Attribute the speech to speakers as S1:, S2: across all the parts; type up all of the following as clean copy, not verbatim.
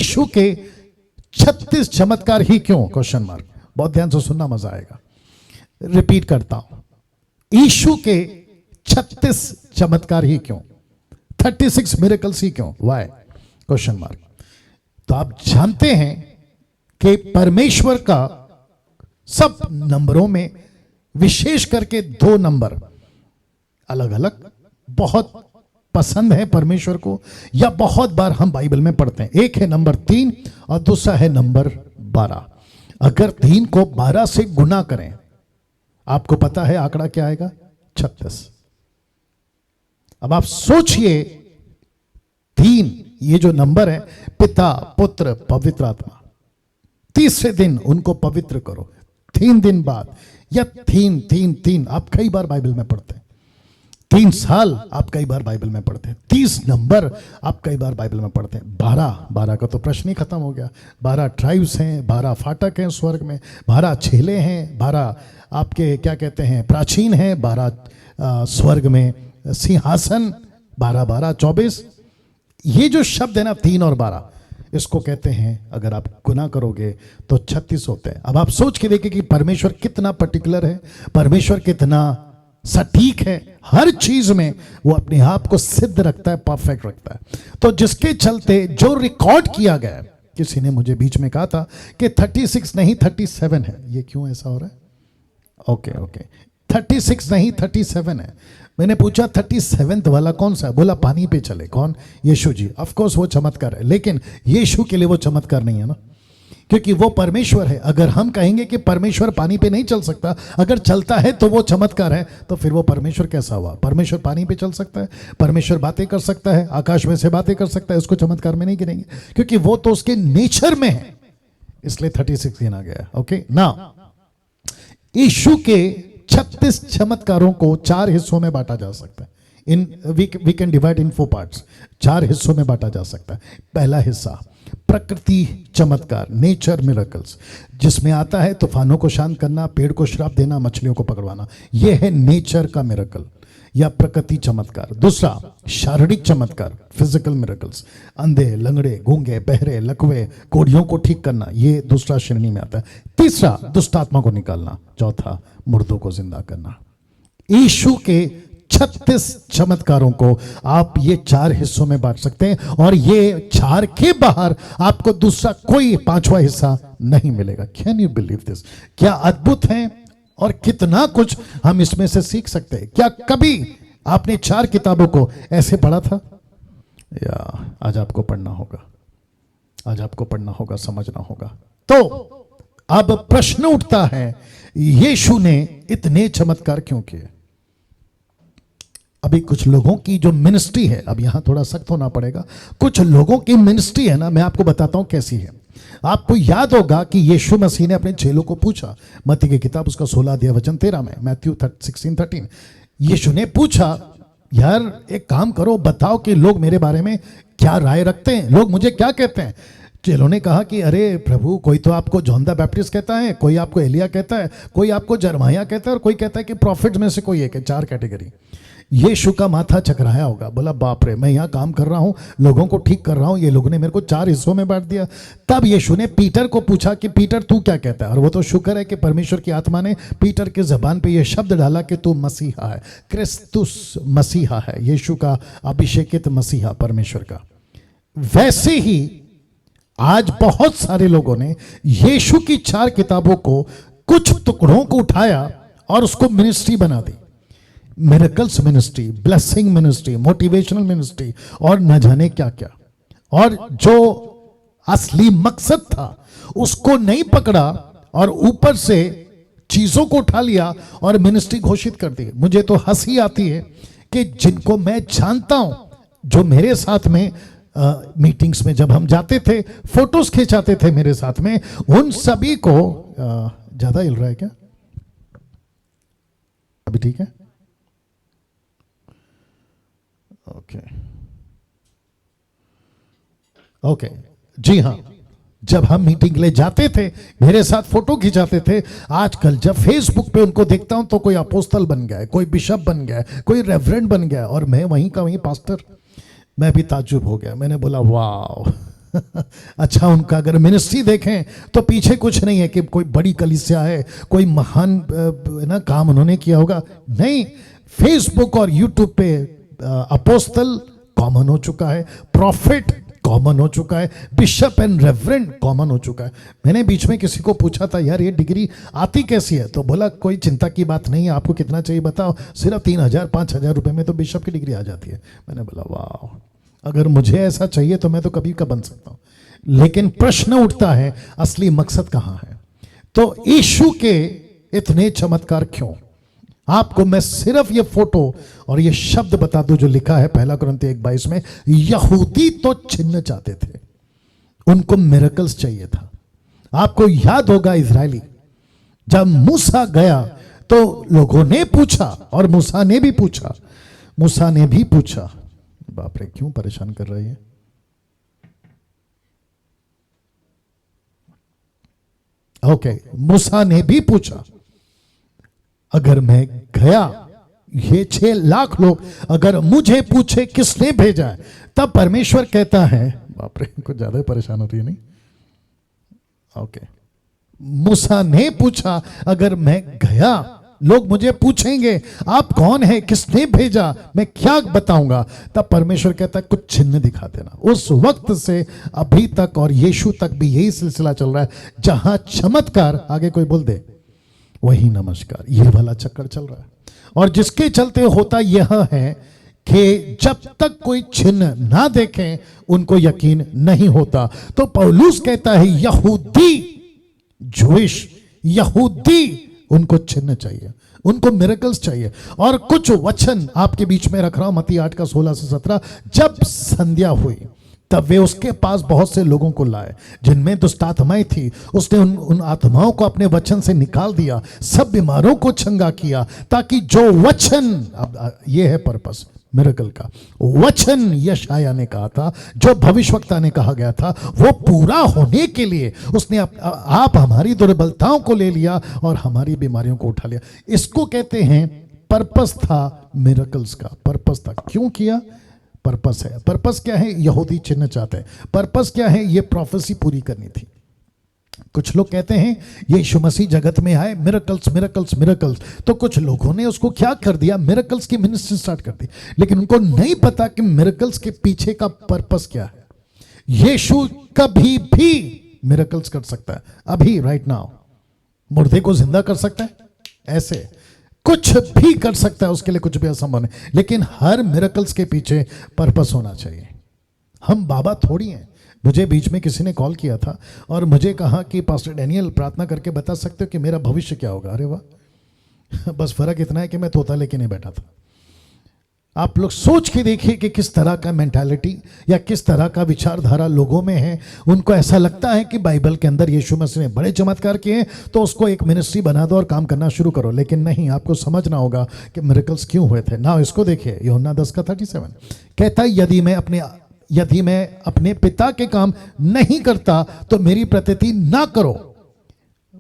S1: यीशु के 36 चमत्कार ही क्यों? Question mark. बहुत ध्यान से सुनना, मजा आएगा। रिपीट करता हूं, यीशु के 36 चमत्कार ही क्यों? 36 मिरेकल्स ही क्यों? व्हाई? Question mark. तो आप जानते हैं कि परमेश्वर का सब नंबरों में विशेष करके 2 नंबर अलग अलग बहुत पसंद है परमेश्वर को, या बहुत बार हम बाइबल में पढ़ते हैं। एक है नंबर 3 और दूसरा है नंबर 12। अगर 3 को 12 से गुना करें, आपको पता है आंकड़ा क्या आएगा? 36। अब आप सोचिए, 3 ये जो नंबर है, पिता पुत्र पवित्र आत्मा, तीसरे दिन उनको पवित्र करो, 3 दिन बाद, या 3 आप कई बार बाइबल में पढ़ते हैं। 3 साल आप कई बार बाइबल में पढ़ते हैं। 30 नंबर आप कई बार बाइबल में पढ़ते हैं। 12 का तो प्रश्न ही खत्म हो गया। 12 ट्राइब्स हैं, 12 फाटक हैं स्वर्ग में, 12 छेले हैं, 12 आपके क्या कहते हैं प्राचीन हैं, 12 स्वर्ग में सिंहासन, 12 24। ये जो शब्द है ना 3 और 12, इसको कहते हैं, अगर आप गुना करोगे तो 36 होते हैं। अब आप सोच के देखिए कि परमेश्वर कितना पर्टिकुलर है, परमेश्वर कितना सटीक है, हर चीज में वो अपने आप को सिद्ध रखता है, परफेक्ट रखता है। तो जिसके चलते जो रिकॉर्ड किया गया, किसी ने मुझे बीच में कहा था कि 36 नहीं 37 है। ये क्यों ऐसा हो रहा है? ओके 36 नहीं 37 है। मैंने पूछा 37th वाला कौन सा है? बोला पानी पे चले। कौन? यीशु जी। ऑफ कोर्स वो चमत्कार है, लेकिन यीशु के लिए वो चमत्कार नहीं है ना, क्योंकि वो परमेश्वर है। अगर हम कहेंगे कि परमेश्वर पानी पे नहीं चल सकता, अगर चलता है तो वो चमत्कार है, तो फिर वो परमेश्वर कैसा हुआ? परमेश्वर पानी पे चल सकता है, परमेश्वर बातें कर सकता है, आकाश में से बातें कर सकता है, उसको चमत्कार में नहीं गिनेंगे, क्योंकि वो तो उसके नेचर में है, इसलिए 36 गिना गया। ओके ना, यीशु के 36 चमत्कारों को 4 हिस्सों में बांटा जा सकता है। We can divide in 4 parts. 4 हिस्सों में बांटा जा सकता है। पहला हिस्सा प्रकृति चमत्कार, नेचर मिरेकल्स, जिसमें आता है तूफानों को शांत करना, पेड़ को श्राप देना, मछलियों को पकड़वाना। यह है नेचर का मिरेकल या प्रकृति चमत्कार। दूसरा शारीरिक चमत्कार, फिजिकल मिरेकल्स, अंधे, लंगड़े, गूंगे, बहरे, लकवे, कोढ़ियों को ठीक करना, ये दूसरा श्रेणी में आता है। तीसरा दुष्ट आत्मा को निकालना। चौथा मुर्दों को जिंदा करना। यीशु के 36 चमत्कारों को आप ये 4 हिस्सों में बांट सकते हैं, और ये 4 के बाहर आपको दूसरा कोई 5वां हिस्सा नहीं मिलेगा। Can you believe this? क्या अद्भुत है, और कितना कुछ हम इसमें से सीख सकते हैं। क्या कभी आपने 4 किताबों को ऐसे पढ़ा था? या आज आपको पढ़ना होगा, आज आपको पढ़ना होगा, समझना होगा। तो अब प्रश्न उठता है, यीशु ने इतने चमत्कार क्यों किए? अभी कुछ लोगों की जो मिनिस्ट्री है, अब यहां थोड़ा सख्त होना पड़ेगा, कुछ लोगों की मिनिस्ट्री है ना, मैं आपको बताता हूं कैसी है। आपको याद होगा कि यीशु मसीह ने अपने चेलों को पूछा, मत्ती की किताब उसका 16 अध्याय वचन 13 में, मैथ्यू 16:13, यीशु ने पूछा, यार एक काम करो, बताओ कि लोग मेरे बारे में क्या राय रखते हैं, लोग मुझे क्या कहते हैं। चेलों ने कहा कि अरे प्रभु, कोई तो आपको जॉन द बैप्टिस्ट कहता है, कोई आपको एलिया कहता है, कोई आपको जरमाया कहता है, और कोई कहता है कि प्रॉफिट में से कोई एक है। 4 कैटेगरी। यीशु का माथा चकराया होगा, बोला बाप रे, मैं यहाँ काम कर रहा हूँ, लोगों को ठीक कर रहा हूँ, ये लोगों ने मेरे को 4 हिस्सों में बांट दिया। तब यीशु ने पीटर को पूछा कि पीटर तू क्या कहता है? और वो तो शुक्र है कि परमेश्वर की आत्मा ने पीटर की जबान पे ये शब्द डाला कि तू मसीहा है, क्रिस्तुस मसीहा है, यीशु का अभिषेकित मसीहा परमेश्वर का। वैसे ही आज बहुत सारे लोगों ने यीशु की 4 किताबों को कुछ टुकड़ों को उठाया और उसको मिनिस्ट्री बना दी। Miracles ministry, blessing ministry, motivational ministry, और न जाने क्या क्या। और जो असली मकसद था उसको नहीं पकड़ा, और ऊपर से चीजों को उठा लिया और मिनिस्ट्री घोषित कर दी। मुझे तो हंसी आती है कि जिनको मैं जानता हूं, जो मेरे साथ में मीटिंग्स में जब हम जाते थे, फोटोज खिंचाते थे मेरे साथ में, उन सभी को ज्यादा हिल रहा है क्या? अभी ठीक है? ओके जी हाँ, जब हम मीटिंग ले जाते थे, मेरे साथ फोटो खिंचाते थे। आजकल जब फेसबुक पे उनको देखता हूं तो कोई अपोस्तल बन गया है, कोई बिशप बन गया है, कोई रेवरेंड बन गया है, और मैं वहीं का वहीं पास्टर। मैं भी ताज्जुब हो गया। मैंने बोला वाह, अच्छा, उनका अगर मिनिस्ट्री देखें तो पीछे कुछ नहीं है कि कोई बड़ी कलीसिया है, कोई महान ना काम उन्होंने किया होगा, नहीं। फेसबुक और यूट्यूब पे अपोस्तल कॉमन हो चुका है, प्रॉफिट कॉमन हो चुका है, बिशप एंड रेवरेंड कॉमन हो चुका है। मैंने बीच में किसी को पूछा था, यार ये डिग्री आती कैसी है? तो बोला कोई चिंता की बात नहीं है, आपको कितना चाहिए बताओ, सिर्फ 3,000-5,000 रुपए में तो बिशप की डिग्री आ जाती है। मैंने बोला वाह, अगर मुझे ऐसा चाहिए तो मैं तो कभी का बन सकता हूं। लेकिन प्रश्न उठता है, असली मकसद कहां है? तो यीशु के इतने चमत्कार क्यों? आपको मैं सिर्फ ये फोटो और ये शब्द बता दूं जो लिखा है 1 कुरिन्थियों 1:22 में। यहूदी तो चिन्ह चाहते थे, उनको मिरेकल्स चाहिए था। आपको याद होगा इजरायली जब मूसा गया तो लोगों ने पूछा, और मूसा ने भी पूछा, बाप रे क्यों परेशान कर रही है? ओके, मूसा ने भी पूछा, अगर मैं गया, ये 6 लाख लोग अगर मुझे पूछे किसने भेजा है, तब परमेश्वर कहता है, बाप रे कुछ ज्यादा ही परेशान हो रही है नहीं? ओके, मूसा ने पूछा, अगर मैं गया, लोग मुझे पूछेंगे आप कौन है, किसने भेजा, मैं क्या बताऊंगा? तब परमेश्वर कहता है कुछ चिन्ह दिखा देना। उस वक्त से अभी तक और यीशु तक भी यही सिलसिला चल रहा है, जहां चमत्कार, आगे कोई बोल दे वही नमस्कार, ये वाला चक्कर चल रहा है। और जिसके चलते होता यह है कि जब तक कोई चिन्ह ना देखें उनको यकीन नहीं होता। तो पौलुस कहता है यहूदी उनको चिन्ह चाहिए, उनको मिरेकल्स चाहिए। और कुछ वचन आपके बीच में रख रहा हूं, मत्ती 8 का 16 से 17। जब संध्या हुई तब वे उसके पास बहुत से लोगों को लाए जिनमें दुष्ट आत्माएं थी। उसने उन आत्माओं को अपने वचन से निकाल दिया, सब बीमारों को चंगा किया, ताकि जो वचन, अब ये है पर्पस मिरेकल का, वचन यशाया ने कहा था, जो भविष्यवक्ता ने कहा गया था, वो पूरा होने के लिए उसने आप हमारी दुर्बलताओं को ले लिया और हमारी बीमारियों को उठा लिया। इसको कहते हैं पर्पस था मिरेकल्स का, पर्पस था। क्यों किया? पर्पस है। पर्पस क्या है? यहूदी चिन्ह चाहते हैं। पर्पस क्या है? ये प्रोफेसी पूरी करनी थी। कुछ लोग कहते हैं यीशु मसीह जगत में आए, मिरेकल्स मिरेकल्स मिरेकल्स, तो कुछ लोगों ने उसको क्या कर दिया, मिरेकल्स की मिनिस्ट्री स्टार्ट कर दी। लेकिन उनको नहीं पता कि मिरेकल्स के पीछे का पर्पस क्या है। यीशु कभी भी मिरेकल्स कर सकता है, अभी राइट नाउ मुर्दे को जिंदा कर सकता है, ऐसे कुछ भी कर सकता है, उसके लिए कुछ भी असंभव नहीं। लेकिन हर मिरेकल्स के पीछे पर्पस होना चाहिए। हम बाबा थोड़ी हैं। मुझे बीच में किसी ने कॉल किया था और मुझे कहा कि पास्टर डैनियल प्रार्थना करके बता सकते हो कि मेरा भविष्य क्या होगा? अरे वाह, बस फर्क इतना है कि मैं तोता लेके नहीं बैठा था। आप लोग सोच के देखिए कि किस तरह का मेंटालिटी या किस तरह का विचारधारा लोगों में है। उनको ऐसा लगता है कि बाइबल के अंदर यीशु मसीह ने बड़े चमत्कार किए हैं तो उसको एक मिनिस्ट्री बना दो और काम करना शुरू करो। लेकिन नहीं, आपको समझना होगा कि मिरेकल्स क्यों हुए थे ना। इसको देखिए, यूहन्ना 10:37 कहता है, यदि मैं अपने पिता के काम नहीं करता तो मेरी प्रतीति ना करो।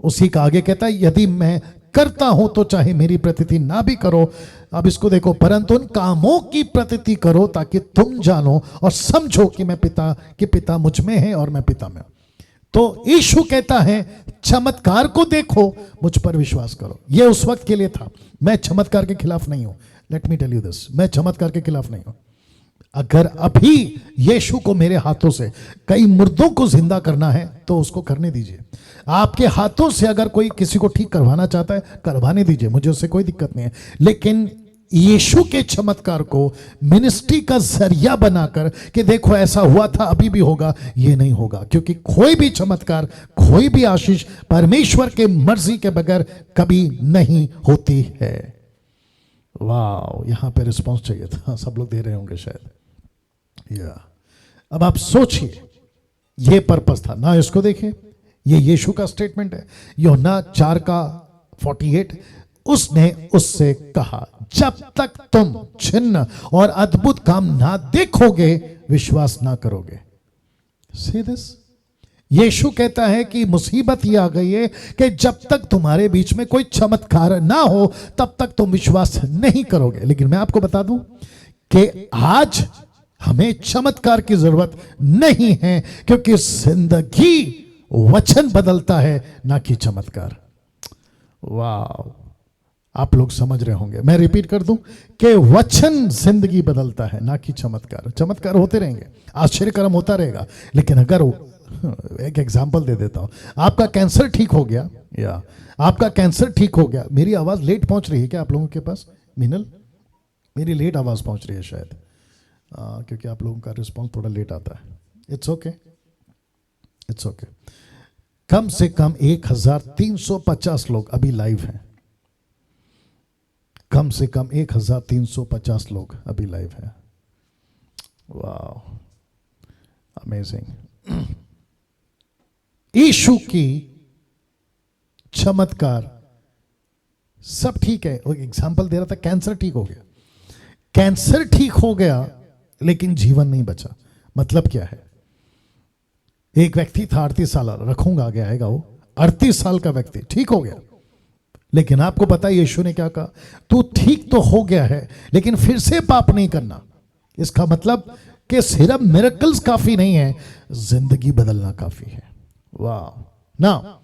S1: उसी का आगे कहता है, यदि मैं करता हूं तो चाहे मेरी प्रतीति ना भी करो। अब इसको देखो, परंतु उन कामों की प्रतीति करो ताकि तुम जानो और समझो कि मैं पिता मुझ में है और मैं पिता में हूं। तो यीशु कहता है चमत्कार को देखो, मुझ पर विश्वास करो। यह उस वक्त के लिए था। मैं चमत्कार के खिलाफ नहीं हूं, let me tell you this, मैं चमत्कार के खिलाफ नहीं हूं। अगर अभी यीशु को मेरे हाथों से कई मुर्दों को जिंदा करना है तो उसको करने दीजिए। आपके हाथों से अगर कोई किसी को ठीक करवाना चाहता है, करवाने दीजिए, मुझे उससे कोई दिक्कत नहीं है। लेकिन यीशु के चमत्कार को मिनिस्ट्री का जरिया बनाकर कि देखो ऐसा हुआ था, अभी भी होगा, ये नहीं होगा। क्योंकि कोई भी चमत्कार, कोई भी आशीष परमेश्वर के मर्जी के बगैर कभी नहीं होती है। वाह, यहां पे रिस्पॉन्स चाहिए था, सब लोग दे रहे होंगे शायद। अब आप सोचिए, ये पर्पस था ना। इसको देखिए, ये यीशु का स्टेटमेंट है, यूहन्ना 4:48। उसने उससे कहा, जब तक तुम चिन्ह और अद्भुत काम ना देखोगे विश्वास ना करोगे। See this? यीशु कहता है कि मुसीबत ये आ गई है कि जब तक तुम्हारे बीच में कोई चमत्कार ना हो तब तक तुम विश्वास नहीं करोगे। लेकिन मैं आपको बता दूं कि आज हमें चमत्कार की जरूरत नहीं है, क्योंकि जिंदगी वचन बदलता है, ना कि चमत्कार। वाह, आप लोग समझ रहे होंगे। मैं रिपीट कर दूं कि वचन जिंदगी बदलता है, ना कि चमत्कार। चमत्कार होते रहेंगे, आश्चर्यकर्म होता रहेगा, लेकिन अगर एक एग्जांपल दे देता हूं, आपका कैंसर ठीक हो गया, या आपका कैंसर ठीक हो गया। मेरी आवाज लेट पहुंच रही है क्या आप लोगों के पास? मीनल, मेरी लेट आवाज पहुंच रही है शायद, क्योंकि आप लोगों का रिस्पॉन्स थोड़ा लेट आता है। It's okay, it's okay. कम से कम 1350 लोग अभी लाइव हैं। कम से कम 1350 लोग अभी लाइव हैं। वाह, अमेजिंग। यीशु की चमत्कार सब ठीक है। एक एग्जांपल दे रहा था, कैंसर ठीक हो गया। कैंसर ठीक हो गया, लेकिन जीवन नहीं बचा। मतलब क्या है? एक व्यक्ति था 38 साल, रखूंगा आगे आएगा वो, 38 साल का व्यक्ति ठीक हो गया, लेकिन आपको पता है यीशु ने क्या कहा? तू ठीक तो हो गया है, लेकिन फिर से पाप नहीं करना। इसका मतलब कि सिर्फ मिरेकल्स काफी नहीं है, जिंदगी बदलना काफी है। वाह ना।